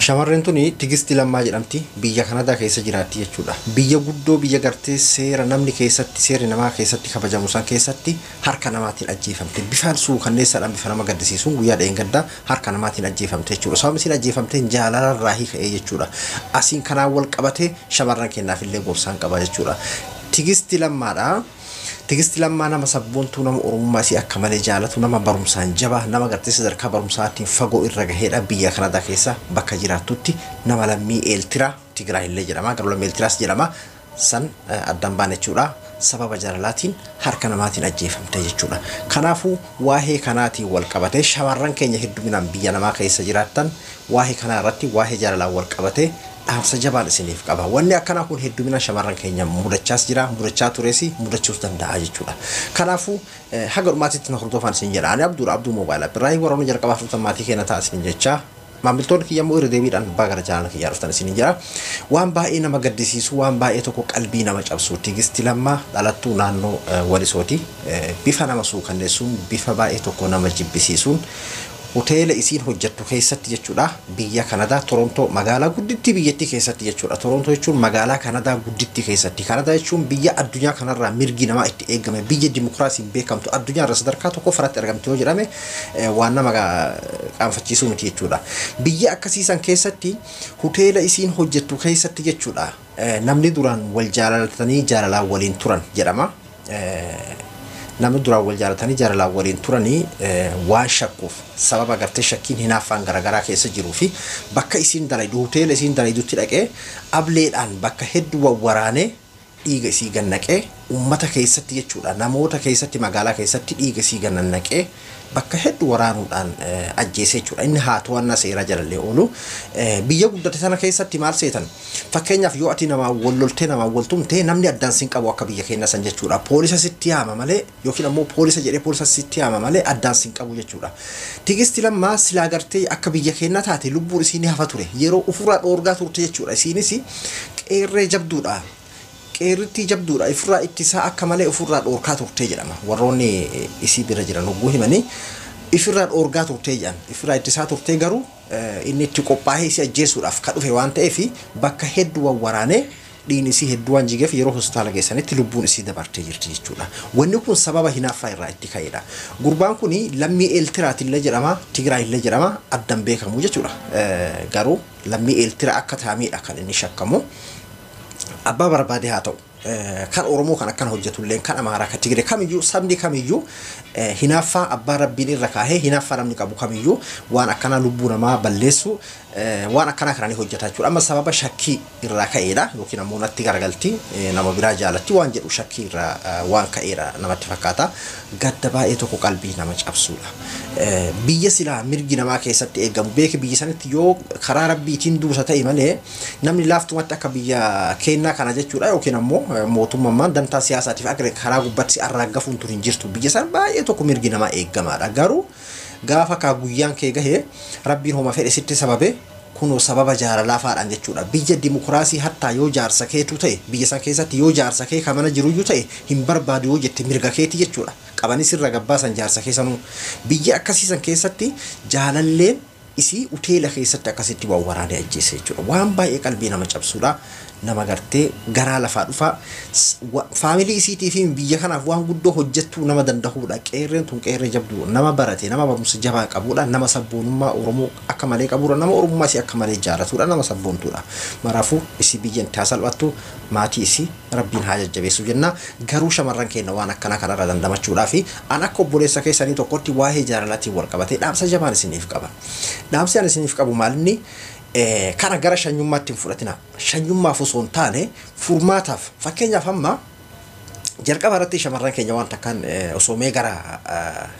Shamarreen tuni tigisti lammaa jedhamti biyya Kanadaa keessa jiraatti jechuudha. Biyya guddoo biyya gartee seera namni keessatti seerri namaa keessatti kabajamu san keessatti harka namaatiin ajjeefamte. Bifaan suukanneessaadhaan bifa nama gaddisiisuun guyyaa dheengaddaa harka namaatiin ajjeefamte jechuudha. Sababni isiin ajjeefamteen jaalalarraa hiika'ee jechuudha. Asiin kanaan wal qabatee shamarran kennaaf illee gorsaan qaba jechuudha. Tigisti lammaadha. Tigisti lammaa nama sabboontuu nama oromummaa isii akka malee jaalatu nama barumsaan jabaa nama gartee sadarkaa barumsaatiin fagoo irra gaheedha biyya Kanadaa keessa bakka jiraattutti nama lammii Eeltiraa Tigraay illee jedhama garuu lammii Eeltiraas jedhama san addaan baane jechuudha sababa jaalalaatiin harka namaatiin ajjeefamte jechuudha. Kanaafuu waa'ee kanaatiin wal qabatee shamarran keenya hedduminaan biyya namaa keessa jiraattan waa'ee kanaa irratti waa'ee jaalalaan wal qabatee dhaamsa jabaan isiniif qaba. Wanni akkana kun heddumina shamarran keenya mudachaas jira, mudachaa tureesi, mudachuus danda'a jechuudha. Kanaafuu haga dhumaatitti na hordofaan isin jedha. Ani Abduu Moobaayilaa birraa waraana jalqabaa fudhatan maatii keenya ta'a isin jecha. Maamiltoonni kiyya immoo irra deebiidhaan gara jaalala kiyyaa dhuftan isin jira. Waan baay'ee nama gaddisiisu, waan baay'ee tokko qalbii nama cabsu. Tigisti lammaa dhalattuu naannoo Walisooti. Bifa nama suukanneessuun, bifa baay'ee tokko nama jibbisiisuun hoteela isiin hojjettu keessatti jechuudha biyya Kanadaa Toronto magaalaa guddittii biyyattii keessatti jechuudha. Toronto jechuun magaalaa Kanadaa guddittii keessatti. Kanadaa jechuun biyya addunyaa kanarraa mirgi namaa itti eegame biyya dimokiraasiin beekamtu addunyaarra sadarkaa tokko faratti argamte yoo jedhame waan nama qaanfachiisuu miti jechuudha. Biyya akkasiisan keessatti hoteela isiin hojjettu keessatti jechuudha namni duraan wal jaalatanii jaalalaan waliin turan jedhama. Namni duraan wal jaalatanii jaalalaan waliin turanii waan shakkuuf sababa gartee shakkiin hinaaffaan garaagaraa keessa jiruu fi bakka isiin dalaydu hoteela isiin dalaydutti dhaqee ableedhaan bakka hedduu waraanee dhiiga isii gannaqee ummata keessatti jechuudha namoota keessatti magaalaa keessatti dhiiga isii gannaqee bakka hedduu waraanuudhaan ajjeesee jechuudha. Inni haa to'annaa seeraa jalallee oolu biyya guddate sana keessatti maal seetan fakkeenyaaf yoo ati namaa wal loltee namaa wal tumtee namni addaan sin qabu akka biyya keenya san jechuudha. Poolisa sitti yaama malee yookiin ammoo poolisa jedhee poolisa sitti yaama malee addaan sin qabu jechuudha. Tigisti lammaa silaa gartee akka biyya keenya taate lubbuun isiin hafa ture yeroo ofirraa dhoorgaa turte jechuudha. Isiinis qeerree jabduudha. Qeerritti jabduudha ifirraa ittisaa akka malee ofirraa dhoorkaa turtee jedhama. Warroonni isii bira jiran hogguu himanii ifirraa dhoorgaa turtee jedhan. Ifirraa ittisaa turtee garuu inni itti qophaa'ee isii ajjeesuudhaaf ka dhufe waan ta'eef bakka hedduu waraanee dhiigni isii hedduu waan jigeef yeroo hospitaala geessanitti lubbuun isii dabartee jirti jechuudha. Wanni kun sababa hinaaffaa irraa itti ka'edha. Gurbaan kun lammii Eeltiraati illee jedhama, Tigraay illee jedhama, addan beekamu jechuudha. Garuu lammii Eeltiraa akka ta'amedha kan inni shakkamu. Abbaa barbaade haa ta'u kan Oromoo kan akkana hojjetullee kan Amaaraa kan Tigree kamiyyuu sabni kamiyyuu hinaaffaa abbaa rabbiin irra kaahee hinaaffaa namni qabu kamiyyuu waan akkana lubbuu namaa balleessu waan akkana kananii hojjetaa jechuudha. Amma sababa shakkii irraa ka'eedha yookiin ammoo natti garagalti nama biraa jaalatti waan jedhu shakkii irraa waan ka'eedha namatti fakkaata. Gadda baay'ee tokko qalbii nama cabsuudha. Biyya silaa mirgi namaa keessatti eegamu beeki biyya sanitti yoo karaa rabbiitiin duusa ta'e malee namni laaftumatti akka biyya keenyaa kana jechuudha yookiin ammoo mootummaan dantaa siyaasaatiif akka karaa gubbatti arraaggafuun tun hin jirtu. Biyya san baay'ee tokko mirgi namaa eegamaadha. Garuu gaafa ka guyyaan kee gahee rabbiin homa fedhe sitti sababe kuno sababa jaalalaa faadhaan jechuudha. Biyya dimokiraasii hattaa yoo jaarsa keetu ta'e biyya san keessatti yoo jaarsa kee kamana jiruyyuu ta'e hin barbaadu yoo jette mirga keeti jechuudha. Qabanis irra gabbaasan jaarsa keessanuu biyya akkasiisan keessatti jaalalleen isii hoteela keessatti akkasitti waan waraanee ajjeese jechuudha. Waan baay'ee qalbii nama cabsuudha. Nama gartee garaa lafaa dhufa faamilii isiitii fi biyya kanaaf waan guddoo hojjettuu nama danda'uudha. Qeerreen tun qeerree jabduu nama barate nama barumsa jabaa qabuudha. Nama sabboonummaa Oromoo akka malee qabuudha. Nama Oromummaa isii akka malee jaalatuudha. Nama sabboontuudha. Maraafuu isii biyyan taa salphattu maatii isii rabbiin haa jajjabeessu jenna. Garuu shamarran keenya waan akkana kanarra dandamachuudhaa fi an akka obboleessa keessanii tokkotti waa'ee jaalalaatiin wal qabatee dhaamsa jabaan isiniif qaba. Dhaamsi an isiniif qabu maalinni kana gara shanyummaatti hin fudhatina. Shanyummaaf osoo hin taane furmaataaf fakkeenyaaf amma jalqaba irratti shamarran keenya waan takkaan osoo mee gara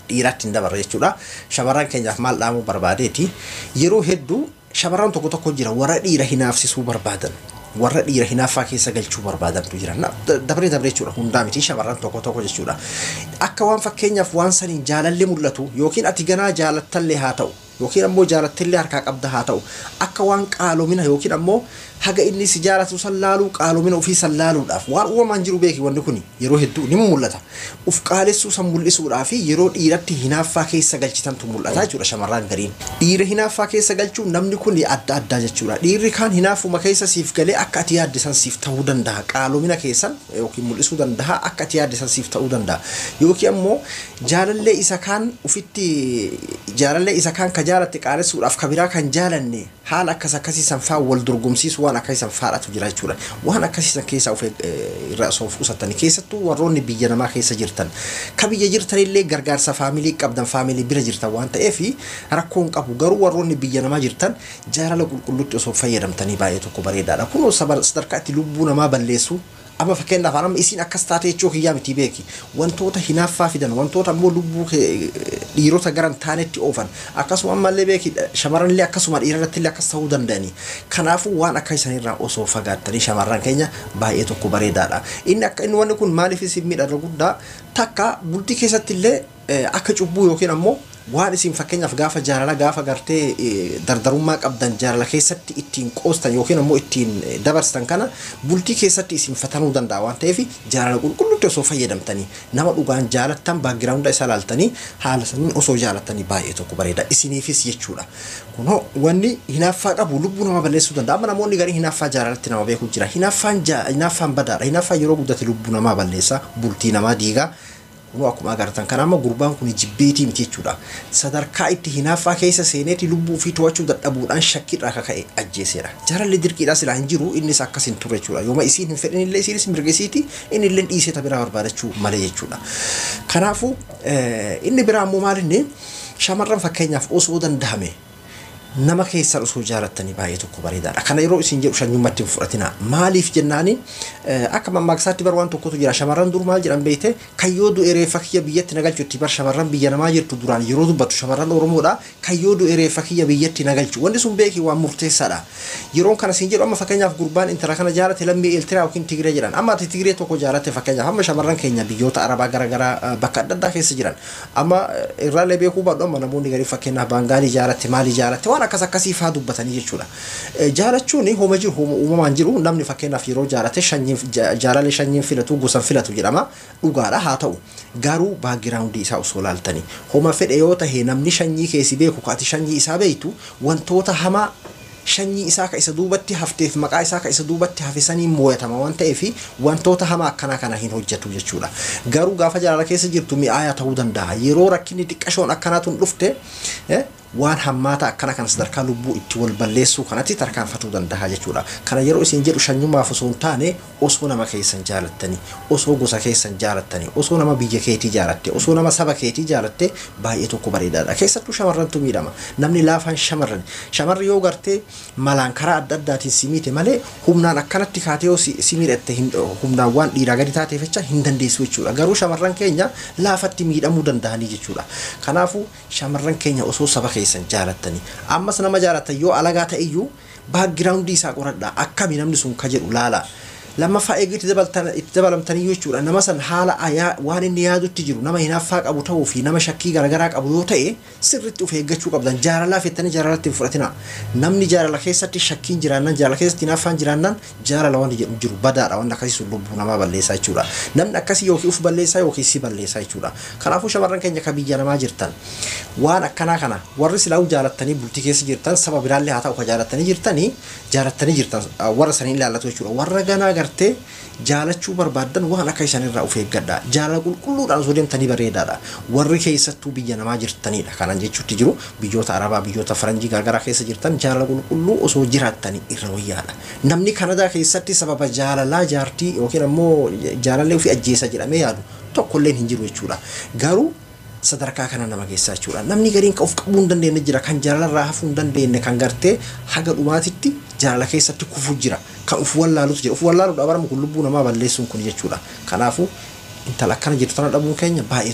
dhiiraatti hin dabarre jechuudha. Shamarran keenyaaf maal dhaamuu barbaadeeti yeroo hedduu shamarran tokko tokko jira warra dhiira hinaafsisuu barbaadan. Warra dhiira hinaaffaa keessa galchuu barbaadantu jira. Dabree jechuudha hundaa miti shamarran tokko tokko jechuudha. Akka waan fakkeenyaaf waan saniin jaalallee mul'atu yookiin ati ganaa jaalattallee haa ta'u yookiin ammoo jaalattillee harkaa qabda haa ta'u akka waan qaalomina yookiin ammoo haga inni si jaalatu sallaaluu qaalomina ofii sallaaluudhaaf waan uumamaan jiru beeki wanni kun yeroo hedduu ni mul'ata uf qaalessuu san mul'isuudhaaf yeroo dhiiratti hinaaffaa keessa galchitantu mul'ata jechuudha shamarran gariin dhiira hinaaffaa keessa galchuu namni kun adda addaa jechuudha dhiirri kaan hinaafuma keessa siif galee akka ati yaaddisan siif ta'uu danda'a qaalomina keessan yookiin mul'isuu danda'a akka ati yaaddisan siif ta'uu danda'a yookiin ammoo jaalallee isa kaan ufitti jaalallee isa kaan ka jaalatte qaalessuudhaaf kabiraa kan jaalanne haala akkas akkasiisan faa wal dorgomsiisu waan akkasiisan faadhatu jira jechuudha waan akkasiisan keessa of irraa soof usatanii keessattuu warroonni biyya namaa keessa jirtan ka biyya jirtanillee gargaarsa faamilii qabdan faamilii bira jirtan waan ta'eef rakkoon qabu garuu warroonni biyya namaa jirtan jaalala qulqulluutti osoo fayyadamtanii baay'ee tokko bareedaadha kun sadarkaatti lubbuu namaa balleessu amma fakkeenyaaf anam isiin akkas taate jechuu kiyyaa miti beeki wantoota hinaaffaa fidan wantoota ammoo lubbuu dhiirota garan taanetti oofan akkasuma ammallee beeki shamarranillee akkasuma dhiirarrattillee akkas ta'uu danda'ani kanaafuu waan akka isanirraa osoo fagaattanii shamarran keenya baay'ee tokko bareedaadha inni wanni kun maaliif isin miidhagina guddaa takka bultii keessattillee akka cubbuu yookiin ammoo waan isin fakkeenyaaf gaafa jaalala gaafa gartee dardarummaa qabdan jaalala keessatti ittiin qoostan yookiin ammoo ittiin dabarstan kana bultii keessatti isin fatanuu danda'a waan ta'eef jaalala qulqulluutti osoo fayyadamtanii nama dhugaan jaalattan baagiraawunda isaa laaltanii haala saniin osoo jaalattanii baay'ee tokko bareeda isiniifis jechuudha kunoo wanni hinaaffaa qabu lubbuu nama balleessuu danda'a amma namoonni garii hinaaffaa jaalalatti nama beeku jira hinaaffaan badaadha hinaaffaan yeroo guddate lubbuu namaa balleessa bultii namaa diigaa akkuma agartan kana amma gurbaan kun jibbeetii miti jechuudha sadarkaa itti hinaaffaa keessa seeneeti lubbuu fi to'achuu dadhabuudhaan shakkiidhaa akka ka'e ajjeeseera jaalalli dirqiidhaa silaa hin jiru innis akkas hin turre jechuudha yooma isiin hin fedhinillee isiinis mirgisiiti inni illee dhiisee ta biraa barbaadachuu malee jechuudha kanaafuu inni biraa ammoo maalinni shamarran fakkeenyaaf osoo dandahame nama keessan osoo jaalattanii baay'ee tokko bareedaadha kana yeroo isin jedhu shanyummatti fudhatina maaliif jennaani akka mammaaksaatti bar waan tokkotu jira shamarran dur maal jedhan beeyte kayyoo du'e reeffa kiyya biyyatti nagalchutti bar shamarran biyya namaa jirtu duraan yeroo dubbatu shamarran oromoodha kayyoo du'e reeffa kiyya biyyatti nagalchu wanni sun beeki waan murteessaadha yeroon kana isin jedhu amma fakkeenyaaf gurbaan intala kana jaalate lammii eeltiraa yookiin tigiree jedhan amma ati tigiree tokko jaalate fakkeenyaaf amma shamarran keenya biyyoota arabaa garagaraa bakka adda addaa keessa jiran amma irraallee beekuu baadhu amma namoonni garii fakkeenyaaf baangaalii jaalatte maalii jaalatte waan akkas akkasii faa dubbatanii jechuudha jaalachuun hooma jiru hooma uumamaan jiru namni fakkeenyaaf yeroo jaalate jaalala shanyiin filatu gosan filatu jedhama dhugaadha haa ta'u garuu baagiraawundii isaa osoo laaltanii hooma fedhe yoo tahe namni shanyii keessi beeku kaati shanyii isaa beeytu wantoota hamaa shanyii isaa ka isa duubatti hafteef maqaa isaa ka isa duubatti hafisanii moo'atama waan ta'eef wantoota hamaa akkana kana hin hojjetu jechuudha garuu gaafa jaalala keessa jirtu mi'aayaa ta'uu danda'a yeroo rakkinni xiqqashoon akkanaatuun dhufte waan hammaata akkana kan sadarkaa lubbuu itti wal balleessuu kanatti tarkaanfatuu danda'a jechuudha kana yeroo isin jedhu shanyummaaf osoo hin taane osoo nama keessan jaalattanii osoo gosa keessan jaalattanii osoo nama biyya keetii jaalatte osoo nama saba keetii jaalatte baay'ee tokko bareedaadha keessattuu shamarrantu miidhama namni laafaan shamarri yoo gartee malaan karaa adda addaatiin si miite malee humnaan akkanatti kaatee yoo si miidhatte humnaan waan dhiiraa gadi taateef jecha hin dandeessu jechuudha garuu shamarran keenya laafatti miidhamuu danda'anii jechuudha kanaafuu shamarran keenya osoo saba keessan jaalattanii ammas nama jaalatan yoo alagaa ta'e iyyuu baagiraawundii isaa qoradhaa akkami namni sun ka jedhu laala lammaffaa eegitti dabalamtanii jechuudha nama san haala waan inni yaadutti jiru nama hinaaffaa qabu ta'uu fi nama shakkii garagaraa qabu yoo ta'e sirriitti of eeggachuu qabdan jaalalaa fettanii jaalalatti hin fudhatina namni jaalala keessatti shakkiin jiraannan jaalala keessatti hinaaffaan jiraannan jaalala waan jedhu jiru badaadha waan akkasii sun lubbuu namaa balleessaa jechuudha namni akkasii yookiin uf balleessaa yookiin si balleessaa jechuudha kanaafuu shamarran keenya ka biyya namaa jirtan waan akkanaa kana warri silaa jaalattanii bultii keessa jirtan saba biraallee haa ta'u ka jaalattanii jirtan warra sanii ilaallatu jechuudha warra ganaa gartee jaalachuu barbaadan waan akka isanirraa of eeggadha jaalala qulqulluudhaan osoo deemtanii bareedaadha warri keessattuu biyya namaa jirtanidha kanan jechuutti jiru biyyoota arabaa biyyoota faranjii garagaraa keessa jirtan jaalala qulqulluu osoo jiraattanii irra wayyaadha namni kanadaa keessatti sababa jaalalaa jaartii yookiin ammoo jaalallee ofii ajjeesa jedhamee yaadu tokkolleen hin jiru jechuudha garuu sadarkaa kana nama geessaa jechuudha namni gariin ka of qabuu hin dandeenye jira kan jaalalarraa hafuu hin dandeenye kan gartee haga dhumaatitti jaalala keessatti kufuu jira kan uf wallaalutu jira uf wallaaluudha baramu kun lubbuu namaa balleessuun kun jechuudha kanaafuu intala akkana jirtu tana dhabuun keenya baay'ee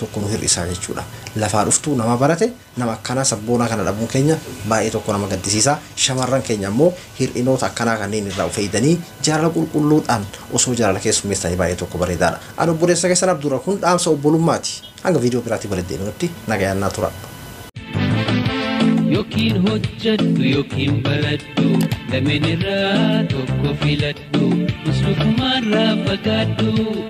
tokko nu hir'isaa jechuudha lafaa dhuftuu nama barate nama akkanaa sabboonaa kana dhabuun keenya baay'ee tokko nama gaddisiisaa shamarran keenya ammoo hir'inoota akkanaa kanneen irraa of eeganii jaalala qulqulluudhaan osoo jaalala keessummeessanii baay'ee tokko bareedaadha ani obboleessa keessan Abdura kun dhaamsa obbolummaati hanga viidiyoo biraatti bareeddeetti nagayaan naa tura. yookiin hojjadhu yookiin baradhu lameen irraa tokko filadhu muslukumarraa fagaadhu.